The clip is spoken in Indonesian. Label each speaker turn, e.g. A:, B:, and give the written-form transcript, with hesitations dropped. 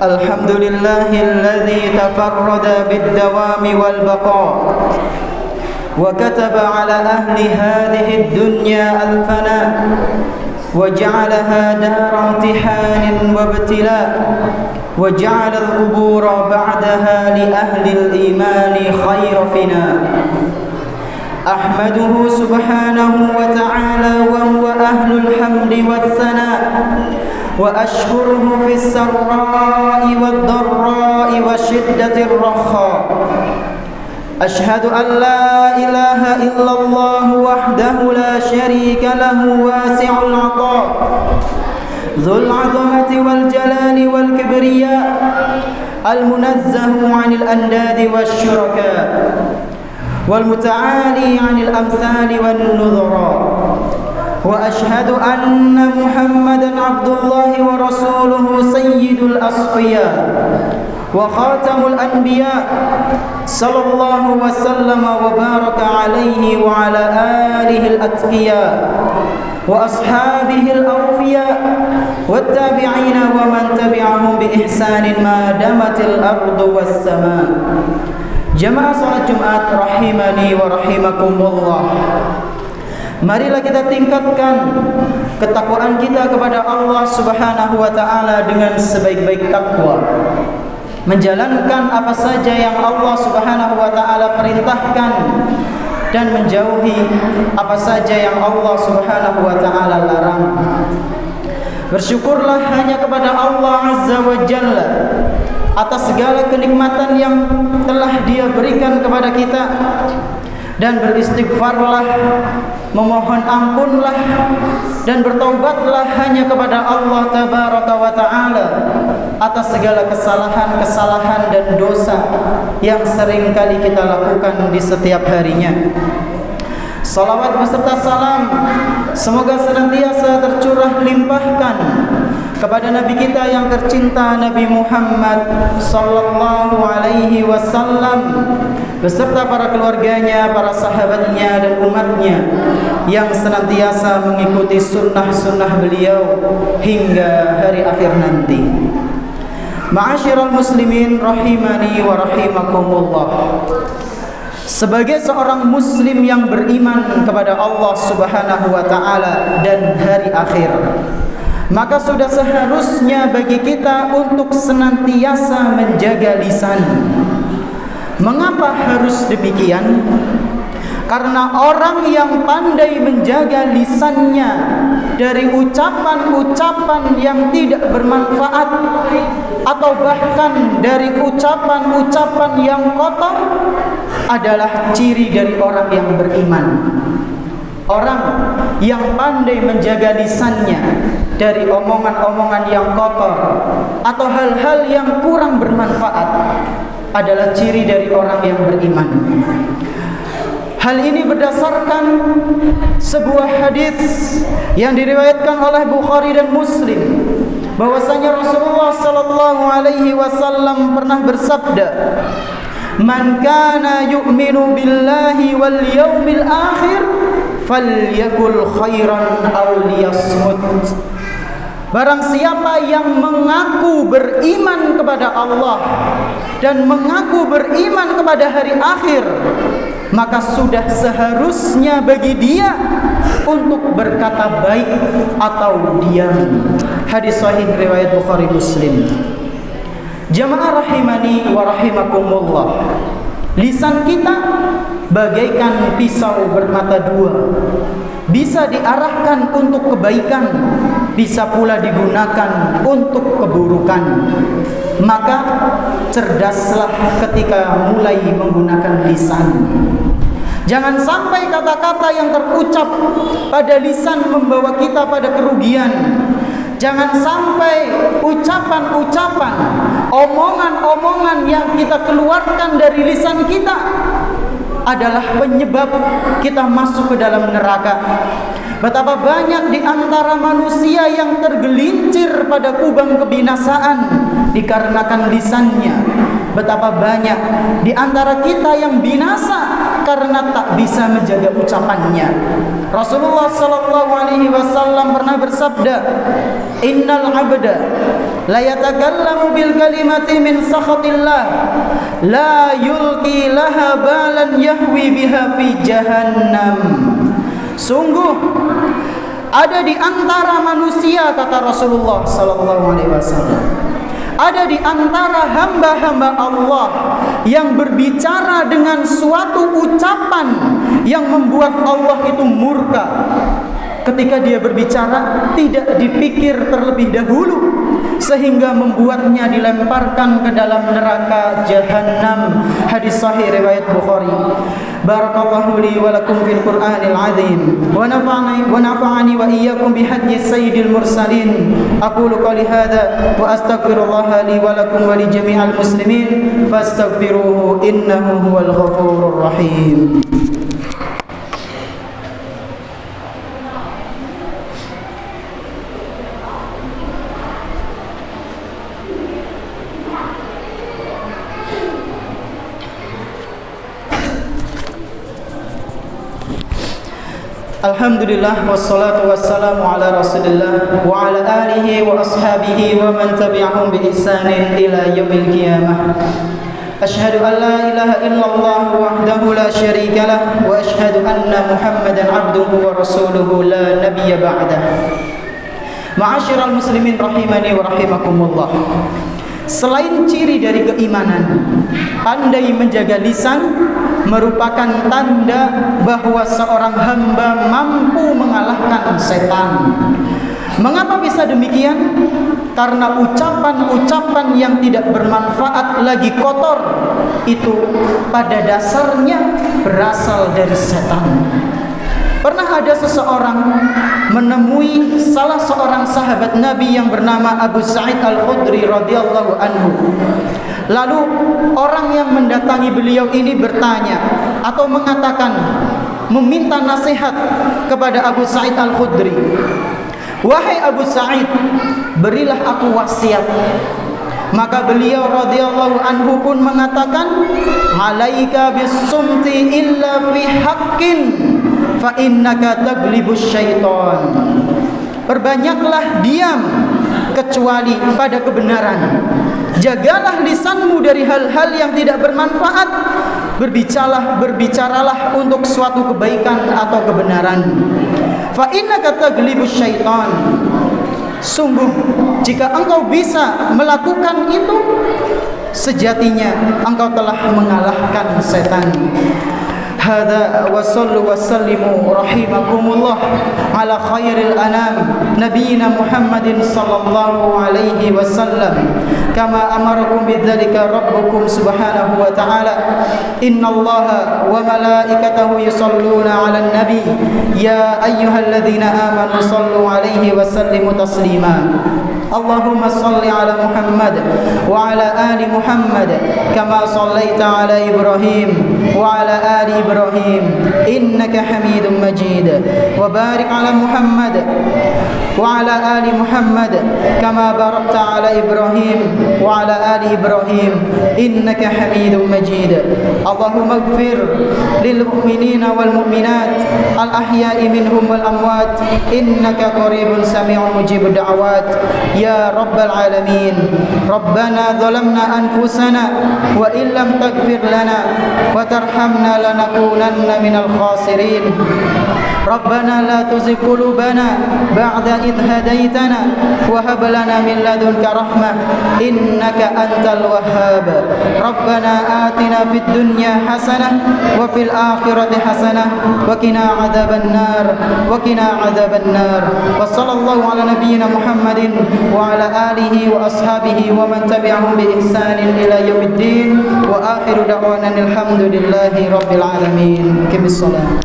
A: الحمد لله الذي تفرد بالدوام والبقاء وكتب على أهل هذه الدنيا الفناء وجعلها دار امتحان وابتلاء وجعل القبور بعدها لأهل الإيمان خير فناء أحمده سبحانه وتعالى وهو أهل الحمد والثناء وأشكره في السراء والضراء وشدة الرخاء أشهد أن لا إله إلا الله وحده لا شريك له واسع العطاء ذو العظمة والجلال والكبرياء المنزه عن الأنداد والشركاء والمتعالي عن الأمثال والنذراء وأشهد أن محمدًا عبد الله ورسوله سيد الأصفياء وخاتم الأنبياء صلى الله وسلم وبارك عليه وعلى آله الأتقياء وأصحابه الأوفياء والتابعين ومن تبعهم بإحسان ما دامت الأرض والسماء. Jamaah salat Jumat rahimani wa rahimakumullah. Marilah kita tingkatkan ketakwaan kita kepada Allah Subhanahu wa taala dengan sebaik-baik takwa. Menjalankan apa saja yang Allah Subhanahu wa taala perintahkan dan menjauhi apa saja yang Allah Subhanahu wa taala larang. Bersyukurlah hanya kepada Allah Azza wa Jalla atas segala kenikmatan yang telah Dia berikan kepada kita, dan beristighfarlah, memohon ampunlah dan bertaubatlah hanya kepada Allah Tabaraka wa Ta'ala atas segala kesalahan-kesalahan dan dosa yang sering kali kita lakukan di setiap harinya. Salawat beserta salam semoga senantiasa tercurah limpahkan kepada Nabi kita yang tercinta, Nabi Muhammad sallallahu alaihi wasallam, beserta para keluarganya, para sahabatnya dan umatnya yang senantiasa mengikuti sunnah-sunnah beliau hingga hari akhir nanti. Ma'asyiral muslimin rahimani wa rahimakumullah. Sebagai seorang muslim yang beriman kepada Allah Subhanahu wa taala dan hari akhir, maka sudah seharusnya bagi kita untuk senantiasa menjaga lisan. Mengapa harus demikian? Karena orang yang pandai menjaga lisannya dari ucapan-ucapan yang tidak bermanfaat atau bahkan dari ucapan-ucapan yang kotor adalah ciri dari orang yang beriman. Orang yang pandai menjaga lisannya dari omongan-omongan yang kotor atau hal-hal yang kurang bermanfaat adalah ciri dari orang yang beriman. Hal ini berdasarkan sebuah hadis yang diriwayatkan oleh Bukhari dan Muslim, bahwasanya Rasulullah sallallahu alaihi wasallam pernah bersabda, "Man kana yu'minu billahi wal yaumil akhir falyakul khairan aw liyasmut." Barang siapa yang mengaku beriman kepada Allah dan mengaku beriman kepada hari akhir, maka sudah seharusnya bagi dia untuk berkata baik atau diam. Hadis sahih riwayat Bukhari Muslim. Jamaah rahimani wa rahimakumullah. Lisan kita bagaikan pisau bermata dua. Bisa diarahkan untuk kebaikan, bisa pula digunakan untuk keburukan. Maka cerdaslah ketika mulai menggunakan lisan. Jangan sampai kata-kata yang terucap pada lisan membawa kita pada kerugian. Jangan sampai ucapan-ucapan, omongan-omongan yang kita keluarkan dari lisan kita adalah penyebab kita masuk ke dalam neraka. Betapa banyak di antara manusia yang tergelincir pada kubang kebinasaan dikarenakan lisannya. Betapa banyak di antara kita yang binasa karena tak bisa menjaga ucapannya. Rasulullah sallallahu alaihi wasallam pernah bersabda, "Innal 'abda la yatakallamu bil kalimati min sakhatillah la yulqi laha balan yahwi biha fi jahannam. Sungguh ada di antara manusia, kata Rasulullah sallallahu alaihi wasallam, ada di antara hamba-hamba Allah yang berbicara dengan suatu ucapan yang membuat Allah itu murka. Ketika dia berbicara tidak dipikir terlebih dahulu, sehingga membuatnya dilemparkan ke dalam neraka Jahannam. Hadis sahih riwayat Bukhari. Barakallahu li wa lakum fil Qur'anil azim wa nafa'ani wa iyyakum bi hadyi sayyidil mursalin. Aqulu qali hadza wa astaghfirullah li wa lakum wa li jami'al muslimin fastaghfiruhu innahu huwal ghafurur rahim. Alhamdulillah wassalatu wassalamu ala Rasulillah wa ala alihi wa ashabihi wa man tabi'ahum bi ihsanin ila yaumil qiyamah. Asyhadu an la ilaha illallah wahdahu la syarika lah wa asyhadu anna Muhammadan abduhu wa rasuluhu la nabiyya ba'dah. Ma'asyiral muslimin rahimani wa rahimakumullah. Selain ciri dari keimanan, pandai menjaga lisan merupakan tanda bahwa seorang hamba mampu mengalahkan setan. Mengapa bisa demikian? Karena ucapan-ucapan yang tidak bermanfaat lagi kotor itu pada dasarnya berasal dari setan. Pernah ada seseorang menemui salah seorang sahabat Nabi yang bernama Abu Sa'id Al-Khudri radhiyallahu anhu. Lalu orang yang mendatangi beliau ini bertanya atau mengatakan, meminta nasihat kepada Abu Sa'id Al-Khudri. Wahai Abu Sa'id, berilah aku wasiat. Maka beliau radhiyallahu anhu pun mengatakan, alaika bis-sumti illa fi haqqin fa innaka taglibus syaitan. Perbanyaklah diam kecuali pada kebenaran. Jagalah lisanmu dari hal-hal yang tidak bermanfaat. Berbicaralah untuk suatu kebaikan atau kebenaran. Fa innaka taglibus syaitan. Sungguh jika engkau bisa melakukan itu, sejatinya engkau telah mengalahkan setan. Hada wa sallu wa sallimu rahimakumullah ala khairil anam nabiyina Muhammadin sallallahu alaihi wasallam kama amarakum bidzalika rabbukum subhanahu wa ta'ala. Innallaha wa malaikatahu yusalluna 'alan nabi ya ayyuhalladzina amanu sallu alaihi wa sallimu taslima. Allahumma salli ala Muhammad wa ala ali Muhammad kama sallaita ala Ibrahim wa ala ali Ibrahim innaka Hamidum Majid. Wa barik ala Muhammad wa ala ali Muhammad kama barakta ala Ibrahim wa ala ali Ibrahim innaka Hamidum Majid. Allahumma ighfir lil mu'minina wal mu'minat al ahya'i minhum wal amwat innaka qaribun sami'un mujibud da'awat. Ya Rabbal Alamin, Rabbana zalamna anfusana wa illam taghfir lana wa tarhamna lanakunanna minal khasirin. Rabbana la tuzigh qulubana ba'da idh hadaytana wa hab lana min ladunka rahmah innaka antal wahhab. Rabbana atina fid dunya hasanah wa fil akhirati hasanah wa qina adzaban nar wa qina adzaban nar. Wa sallallahu ala nabiyyina Muhammadin wa ala alihi wa ashabihi wa man tabi'ahum bi ihsanin ila yaumiddin wa akhiru da'wana alhamdulillahi rabbil alamin. Qimis shalah.